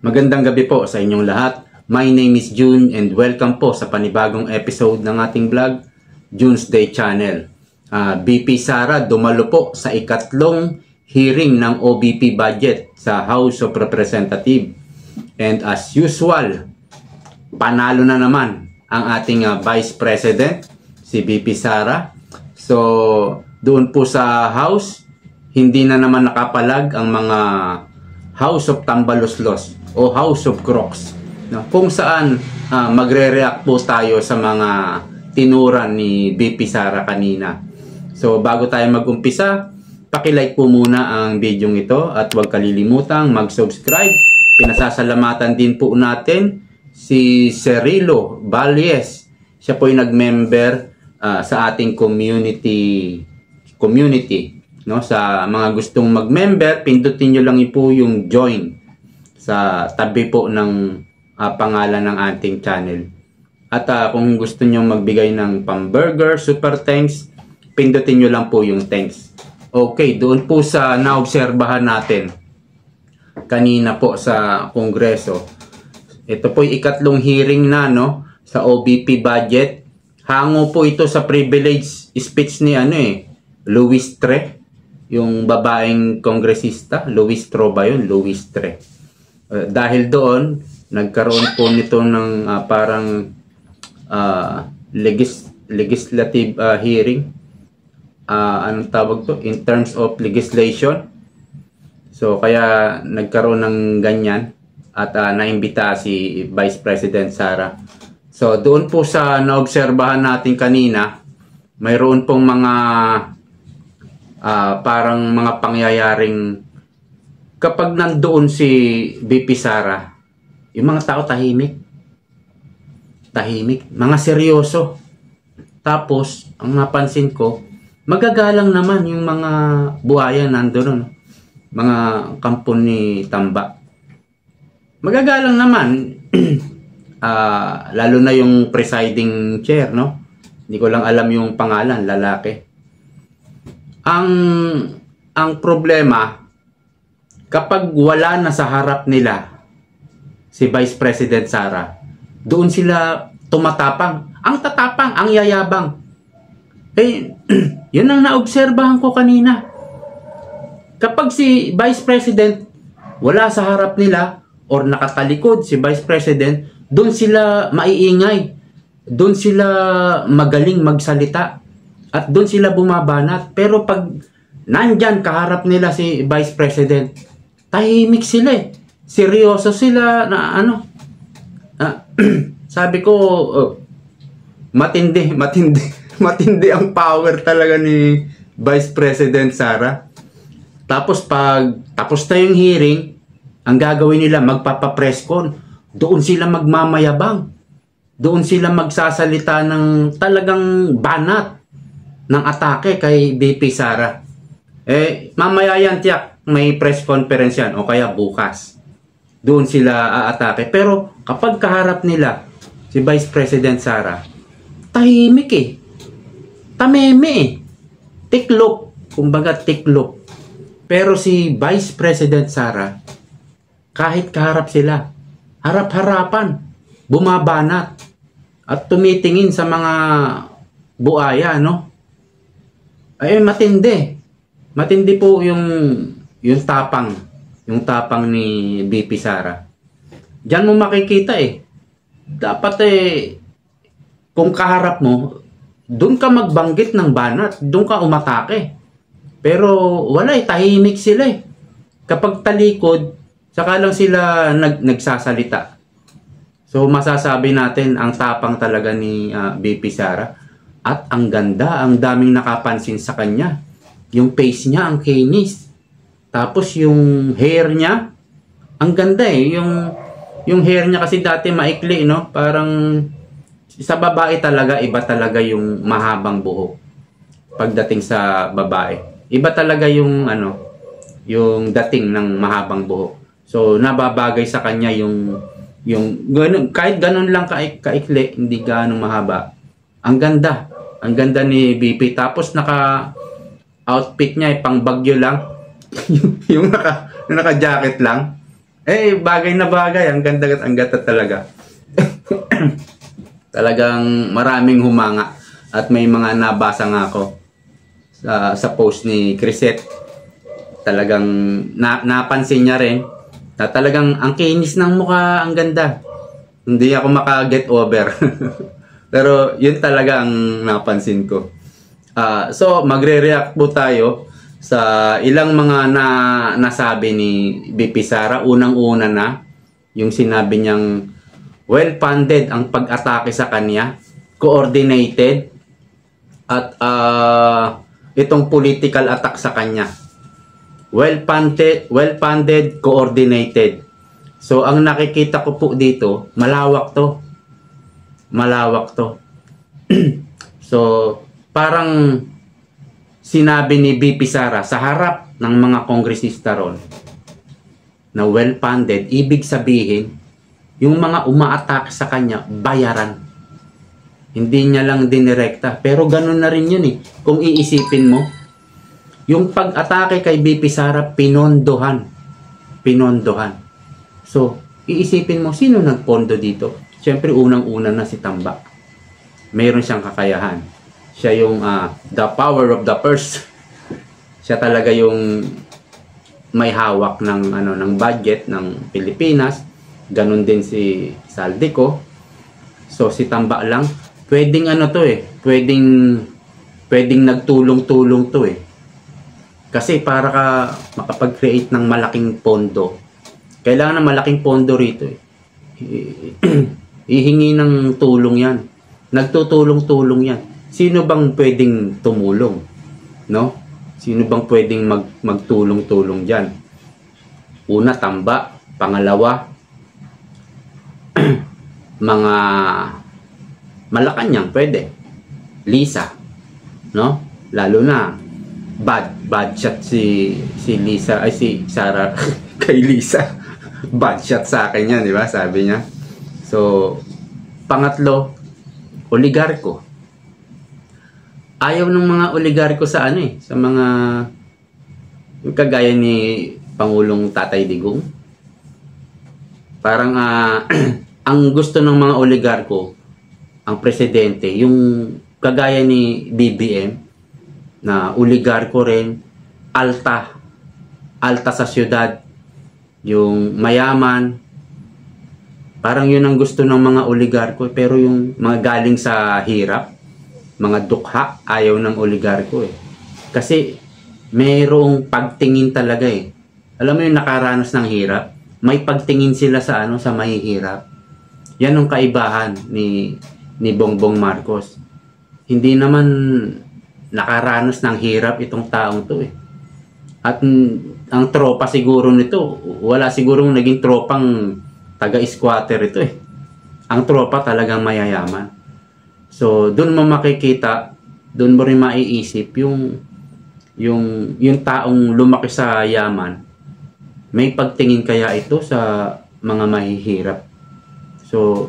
Magandang gabi po sa inyong lahat. My name is June and welcome po sa panibagong episode ng ating vlog, June's Day Channel. BP Sara dumalo po sa ikatlong hearing ng OBP budget sa House of Representatives. And as usual, panalo na naman ang ating Vice President, si BP Sara. So, doon po sa House, hindi na naman nakapalag ang mga House of Tambaloslos o House of Crocs, no? Kung saan magre-react po tayo sa mga tinuran ni BP Sara kanina. So bago tayo mag-umpisa, paki-like po muna ang video ito at huwag kalilimutang mag-subscribe. Pinasasalamatan din po natin si Cerilo Valles. Siya po ay nag-member sa ating community, no? Sa mga gustong mag-member, pindutin nyo lang po yung join sa tabi po ng pangalan ng ating channel. At kung gusto nyo magbigay ng pamburger, super thanks, pindutin nyo lang po yung thanks. Okay, doon po sa naobserbahan natin kanina po sa Kongreso. Ito po yung ikatlong hearing na, no, sa OBP budget. Hango po ito sa privilege speech ni Louis Tre, yung babaeng kongresista. Louis Tre ba yun? Louis Tre. Dahil doon, nagkaroon po nito ng parang legislative hearing. Anong tawag to? In terms of legislation. So, kaya nagkaroon ng ganyan at naimbita si Vice President Sara. So, doon po sa naobserbahan natin kanina, mayroon pong mga parang mga pangyayaring kapag nandoon si BP Sara, yung mga tao tahimik, mga seryoso. Tapos, ang napansin ko, magagalang naman yung mga buhaya nandoon, mga kampon ni Tamba. Magagalang naman, lalo na yung presiding chair, no? Hindi ko lang alam yung pangalan, lalaki. Ang problema, kapag wala na sa harap nila si Vice President Sara, doon sila tumatapang. Ang tatapang, ang yayabang. Yun ang naobserbahan ko kanina. Kapag si Vice President wala sa harap nila or nakatalikod si Vice President, doon sila maiingay. Doon sila magaling magsalita. At doon sila bumabanat. Pero pag nandyan kaharap nila si Vice President, tahimik sila . Seryoso sila na sabi ko, matindi ang power talaga ni Vice President Sara. Tapos pag tapos na yung hearing, ang gagawin nila, magpapapresscon. Doon sila magmamayabang. Doon sila magsasalita ng talagang banat ng atake kay BP Sara. Mamaya yan tiyak, may press conference yan o kaya bukas. Doon sila aatake. Pero kapag kaharap nila si Vice President Sara, tahimik tameme tiklop. Kumbaga tiklop. Pero si Vice President Sara, kahit kaharap sila, harap-harapan, bumabanat at tumitingin sa mga buaya, no? Matindi po yung tapang ni BP Sara. Diyan mo makikita dapat kung kaharap mo, doon ka magbanggit ng banat, doon ka umatake. Pero wala tahimik sila Kapag talikod, saka lang sila nagsasalita. So masasabi natin ang tapang talaga ni BP Sara. At ang ganda, ang daming nakapansin sa kanya. Yung face niya, ang kinis. Tapos yung hair niya, ang ganda yung hair niya kasi dati maikli, no? Parang sa babae talaga, iba talaga yung mahabang buhok. Pagdating sa babae, iba talaga yung yung dating ng mahabang buhok. So nababagay sa kanya yung ganun, kahit ganun lang kaikli, hindi ganun mahaba. Ang ganda ni BP. Tapos outfit niya pang bagyo lang. yung naka-jacket lang. Bagay na bagay. Ang ganda at ang gata talaga. Talagang maraming humanga. At may mga nabasa nga ako sa post ni Crisette. Talagang napansin niya rin na talagang ang kinis ng mukha, ang ganda. Hindi ako maka-get over. Pero yun talaga ang napansin ko. So magre-react po tayo sa ilang mga nasabi ni BP Sara. Unang-una na yung sinabi niyang well-funded ang pag-atake sa kanya, coordinated, at itong political attack sa kanya. Well-funded, coordinated. So ang nakikita ko po dito, malawak to. Malawak to. So parang sinabi ni BP Sara sa harap ng mga kongresista ron na well-funded, ibig sabihin, yung mga umaatake sa kanya, bayaran. Hindi niya lang dinirekta. Pero ganun na rin yun eh. Kung iisipin mo, yung pag-atake kay BP Sara, pinondohan. Pinondohan. So, iisipin mo, sino nagpondo dito? Siyempre, unang-una na si Tambak. Mayroon siyang kakayahan. Siya yung the power of the purse. Siya talaga yung may hawak ng budget ng Pilipinas. Ganun din si Saldico. So si Tambak lang, pwedeng pwedeng nagtulong-tulong to eh. Kasi para ka makapag-create ng malaking pondo, kailangan ng malaking pondo rito eh. Ihingi ng tulong yan. Nagtutulong-tulong yan. Sino bang pwedeng tumulong? No? Sino bang pwedeng magtulong-tulong dyan? Una, Tambak. Pangalawa, mga Malacanang pwede. Lisa. No? Lalo na, bad shot si Lisa, ay si Sara kay Lisa. Bad shot sa akin yan, di ba? Sabi niya. So, pangatlo, oligarko. Ayaw ng mga oligarko sa sa mga yung kagaya ni Pangulong Tatay Digong. Parang ang gusto ng mga oligarko, ang presidente, yung kagaya ni BBM na oligarko rin, alta sa syudad, yung mayaman. Parang yun ang gusto ng mga oligarko, pero yung mga galing sa hirap, mga dukha, ayaw ng oligarko eh. Kasi mayroong pagtingin talaga eh. Alam mo yung nakaranas ng hirap, may pagtingin sila sa sa mahihirap. Yan ang kaibahan ni Bongbong Marcos. Hindi naman nakaranas ng hirap itong taong to eh. At ang tropa siguro nito, wala sigurong naging tropang taga-squatter ito eh. Ang tropa talagang mayayaman. So, doon mo makikita, doon mo rin maiisip yung taong lumaki sa yaman, may pagtingin kaya ito sa mga mahihirap. So,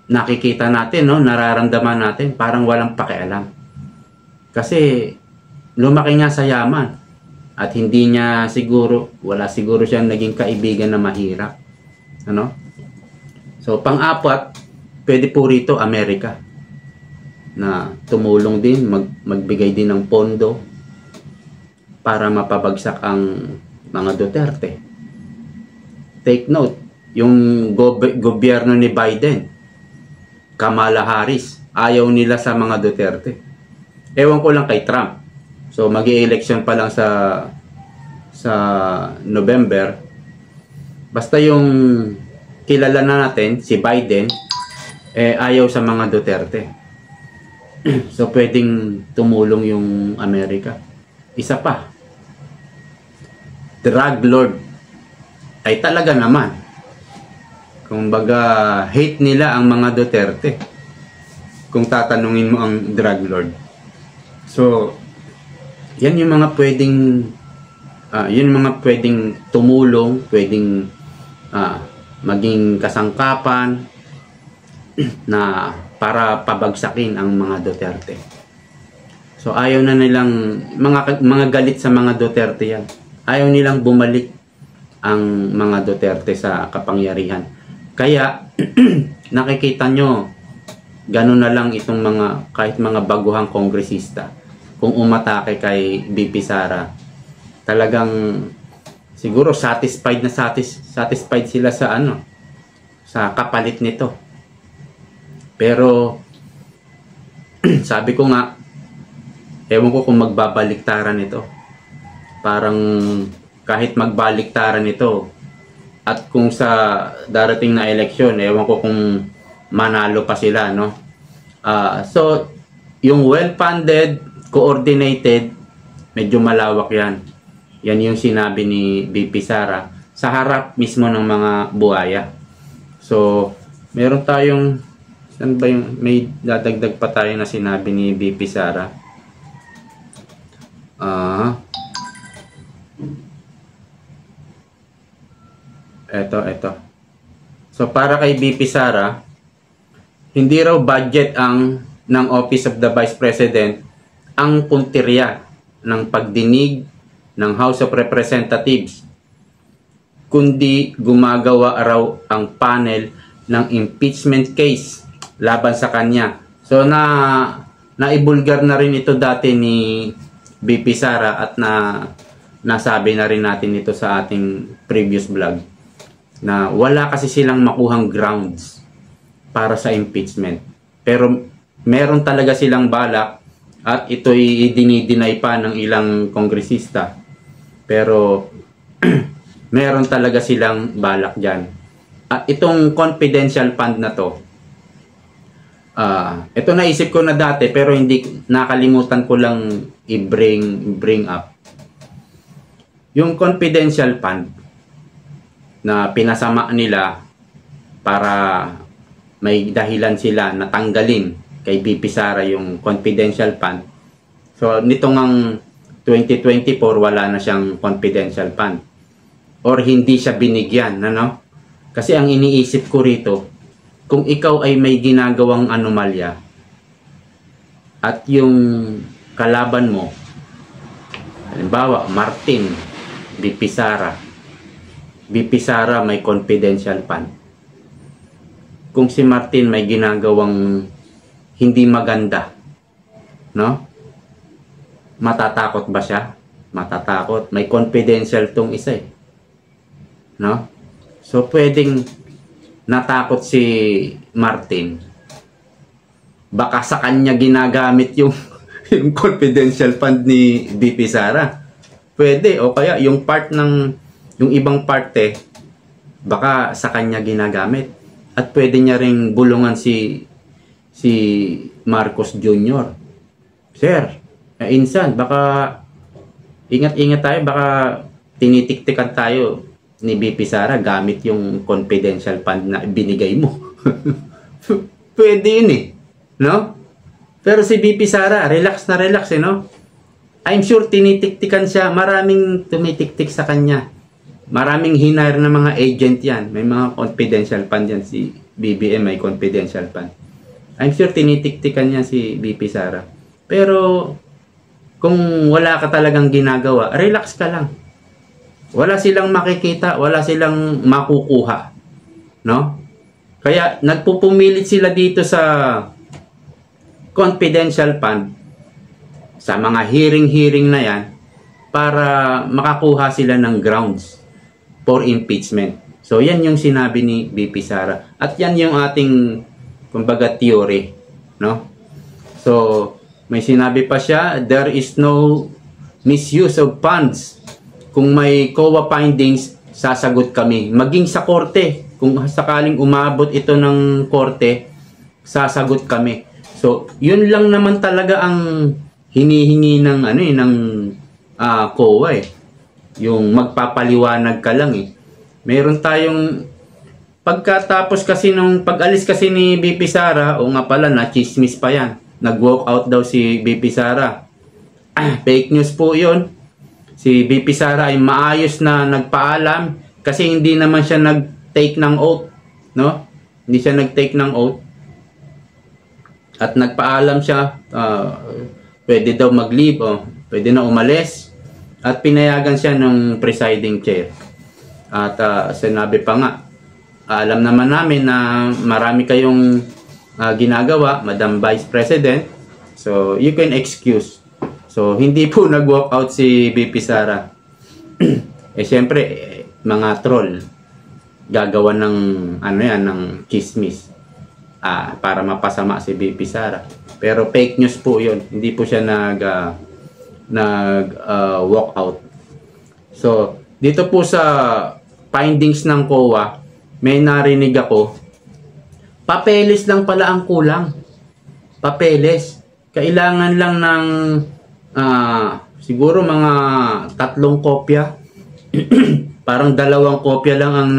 nakikita natin, no, nararamdaman natin, parang walang pakialam. Kasi, lumaki nga sa yaman, at hindi niya wala siguro siyang naging kaibigan na mahirap. Ano? So, pang-apat, pwede po rito, Amerika. Na tumulong din, magbigay din ng pondo para mapabagsak ang mga Duterte. Take note, yung gobyerno ni Biden, Kamala Harris, ayaw nila sa mga Duterte. Ewan ko lang kay Trump. So mag-i-election pa lang sa November. Basta yung kilala na natin, si Biden, ayaw sa mga Duterte. So, pwedeng tumulong yung Amerika. Isa pa, drug lord. Ay talaga naman. Kung baga, hate nila ang mga Duterte. Kung tatanungin mo ang drug lord. So, yan yung mga pwedeng tumulong, pwedeng maging kasangkapan na para pabagsakin ang mga Duterte. So ayaw na nilang mga galit sa mga Duterte yan. Ayaw nilang bumalik ang mga Duterte sa kapangyarihan. Kaya nakikita nyo, ganun na lang itong mga, kahit mga baguhang kongresista, kung umatake kay BP Sara, talagang siguro satisfied sila sa ano, sa kapalit nito. Pero sabi ko nga, ewan ko kung magbabaliktaran ito. Parang kahit magbaliktaran ito, at kung sa darating na eleksyon, ewan ko kung manalo pa sila, no? So, yung well-funded, coordinated, medyo malawak yan. Yan yung sinabi ni BP Sara sa harap mismo ng mga buhaya. So, meron tayong, saan ba yung, may dadagdag pa tayo na sinabi ni BP Sara. Ito. So, para kay BP Sara, hindi raw budget ng Office of the Vice President ang puntirya ng pagdinig ng House of Representatives, kundi gumagawa raw ang panel ng impeachment case laban sa kanya. So, naibulgar na rin ito dati ni BP Sara at nasabi na rin natin ito sa ating previous vlog, na wala kasi silang makuhang grounds para sa impeachment. Pero meron talaga silang balak, at ito'y dinideny pa ng ilang kongresista. Pero meron talaga silang balak dyan. At itong confidential fund na to, ito naisip ko na dati pero hindi, nakalimutan ko lang i-bring up. Yung confidential fund na pinasama nila para may dahilan sila na tanggalin kay BP Sara yung confidential fund. So, nitong ang 2024, wala na siyang confidential fund. Or hindi siya binigyan, ano? Kasi ang iniisip ko rito, kung ikaw ay may ginagawang anomalya at yung kalaban mo, halimbawa, Martin, BP Sara may confidential fund. Kung si Martin may ginagawang hindi maganda, no? Matatakot ba siya? Matatakot. May confidential tong isa eh. No? So, pwedeng natakot si Martin. Baka sa kanya ginagamit yung confidential fund ni BP Sara. Pwede. O kaya yung yung ibang parte, baka sa kanya ginagamit. At pwede niya ring bulungan si Marcos Jr. Sir, insan, baka ingat-ingat tayo, baka tinitiktikan tayo ni BP Sara gamit yung confidential fund na binigay mo. Pwede yun eh. No? Pero si BP Sara, relax na relax eh, no? I'm sure tinitiktikan siya. Maraming tumitiktik sa kanya. Maraming hinire na mga agent yan. May mga confidential fund yan. Si BBM may confidential fund. I'm sure tinitiktikan niya si BP Sara. Pero kung wala ka talagang ginagawa, relax ka lang. Wala silang makikita, wala silang makukuha. No? Kaya nagpupumilit sila dito sa confidential fund, sa mga hearing na yan, para makakuha sila ng grounds for impeachment. So, yan yung sinabi ni BP Sara. At yan yung ating, kumbaga, theory. No? So, may sinabi pa siya, there is no misuse of funds. Kung may COA findings, sasagot kami. Maging sa korte, kung sakaling umabot ito ng korte, sasagot kami. So, yun lang naman talaga ang hinihingi ng COA eh. Yung magpapaliwanag ka lang eh. Meron tayong pagkatapos kasi nung pag-alis kasi ni BP Sara, o nga pala na chismis pa yan. Nag-walk out daw si BP Sara. Fake news po 'yon. Si BP Sara ay maayos na nagpaalam kasi hindi naman siya nag-take ng oath, no? Hindi siya nag-take ng oath. At nagpaalam siya, pwede daw mag-leave, pwede na umalis, at pinayagan siya ng presiding chair. At sinabi pa nga, alam naman namin na marami kayong ginagawa, Madam Vice President. So, you can excuse. So, hindi po nag-walk out si VP Sara. Siyempre, mga troll, gagawa ng, ng chismis para mapasama si VP Sara. Pero fake news po yun. Hindi po siya walk out. So, dito po sa findings ng COA, may narinig ako, papeles lang pala ang kulang. Papeles. Kailangan lang ng siguro mga 3 kopya. Parang 2 kopya lang ang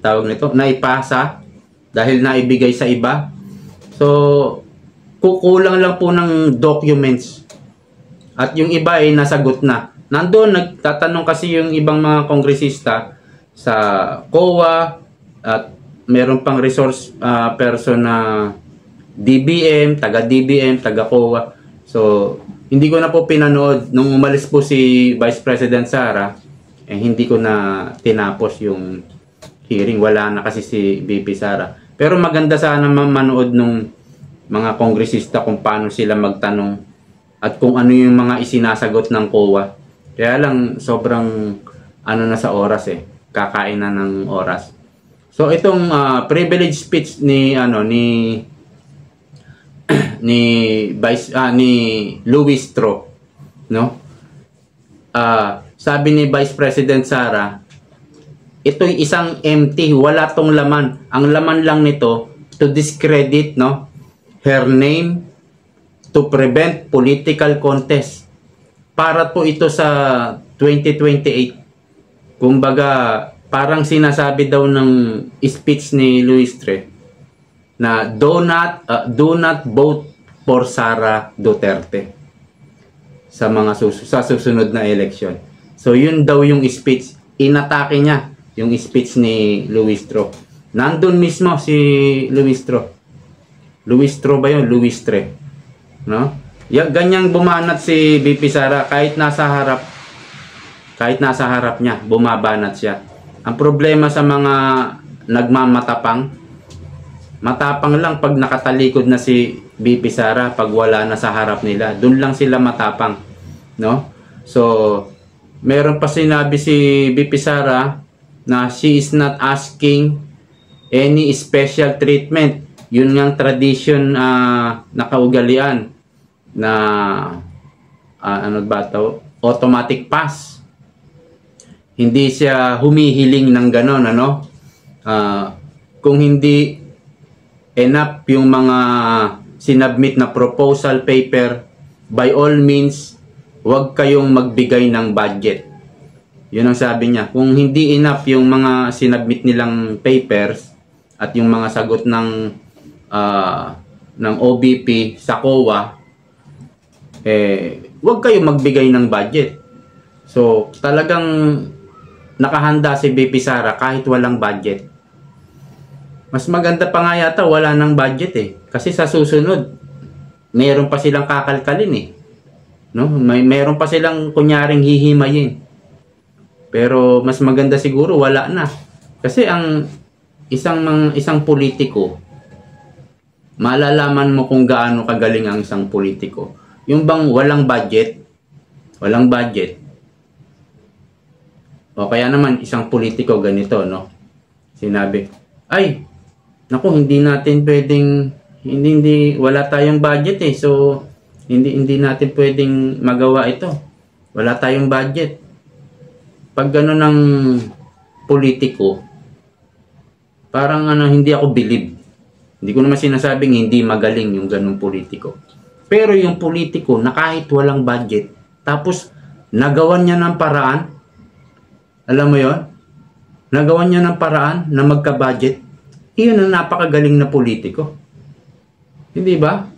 tawag nito, naipasa dahil naibigay sa iba. So, kukulang lang po ng documents. At yung iba ay nasagot na. Nandoon, nagtatanong kasi yung ibang mga kongresista sa COA at meron pang resource person na DBM, taga-DBM, taga-COA. So, hindi ko na po pinanood. Nung umalis po si Vice President Sara, hindi ko na tinapos yung hearing. Wala na kasi si VP Sara. Pero maganda sana manood nung mga kongresista kung paano sila magtanong at kung ano yung mga isinasagot ng COA. Kaya lang sobrang na sa oras kakain na ng oras. So itong privilege speech ni Luis Tro, no? Sabi ni Vice President Sara, ito'y isang empty, wala tong laman. Ang laman lang nito to discredit, no, her name, to prevent political contest. Para po ito sa 2028. Kumbaga, parang sinasabi daw ng speech ni Luis Tre na do not vote for Sara Duterte sa mga susunod na election. So yun daw yung speech, inatake niya yung speech ni Luis Tro. Nandun mismo si Luis Tro. Luis Tro ba yun? Luis Tre. No? Ganyang bumanat si VP Sara kahit nasa harap niya, bumabanat siya. Ang problema sa mga nagmamatapang, matapang lang pag nakatalikod na si VP Sara, pag wala na sa harap nila, doon lang sila matapang, no? So, meron pa sinabi si VP Sara na she is not asking any special treatment. Yun ngang tradition na kaugalian na automatic pass. Hindi siya humihiling ng ganon, kung hindi enough yung mga sinubmit na proposal paper, by all means, huwag kayong magbigay ng budget. Yun ang sabi niya. Kung hindi enough yung mga sinubmit nilang papers at yung mga sagot ng OBP sa COA, huwag kayong magbigay ng budget. So, talagang nakahanda si VP Sara kahit walang budget. Mas maganda pa nga yata wala ng budget Kasi sa susunod, meron pa silang kakalkalin No? Meron pa silang kunyaring hihimayin. Pero mas maganda siguro wala na. Kasi ang isang politiko, malalaman mo kung gaano kagaling ang isang politiko. Yung bang walang budget, o kaya naman isang politiko ganito, no? Sinabi, ay, naku, wala tayong budget so hindi natin pwedeng magawa ito. Wala tayong budget. Pag gano'n ng politiko, parang hindi ako believe. Hindi ko naman sinasabing hindi magaling yung ganung politiko. Pero yung politiko na kahit walang budget, tapos nagawan niya ng paraan, alam mo yon? Nagawan niya ng paraan na magka-budget, iyon ang napakagaling na politiko. Hindi ba?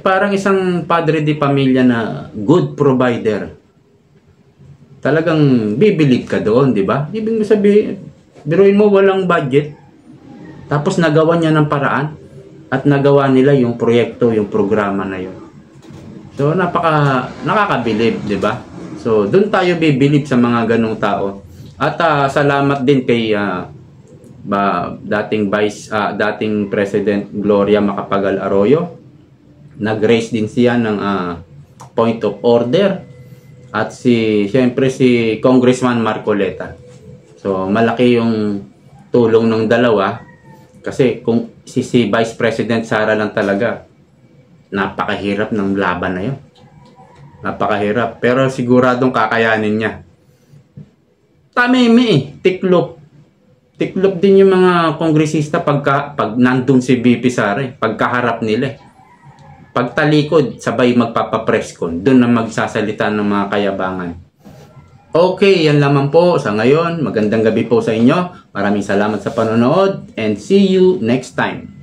Parang isang padre di pamilya na good provider. Talagang bibilib ka doon, di ba? Ibig sabihin, biruin mo walang budget, tapos nagawa niya ng paraan at nagawa nila yung proyekto, yung programa na yun. So nakakabilib, di ba? So So, doon tayo bibilib sa mga ganong tao. At salamat din kay dating President Gloria Macapagal Arroyo. Nag-raise din siya ng point of order. At siyempre si Congressman Marcoleta. So, malaki yung tulong ng dalawa. Kasi kung si Vice President Sara lang talaga, napakahirap ng laban na yun. Napakahirap. Pero siguradong kakayanin niya. Tameme tiklop. Tiklop din yung mga kongresista pag nandun si VP Sara. Pagkaharap nila. Pagtalikod, sabay magpapapreskon. Doon na magsasalita ng mga kayabangan. Okay, yan lamang po sa ngayon. Magandang gabi po sa inyo. Maraming salamat sa panonood and see you next time.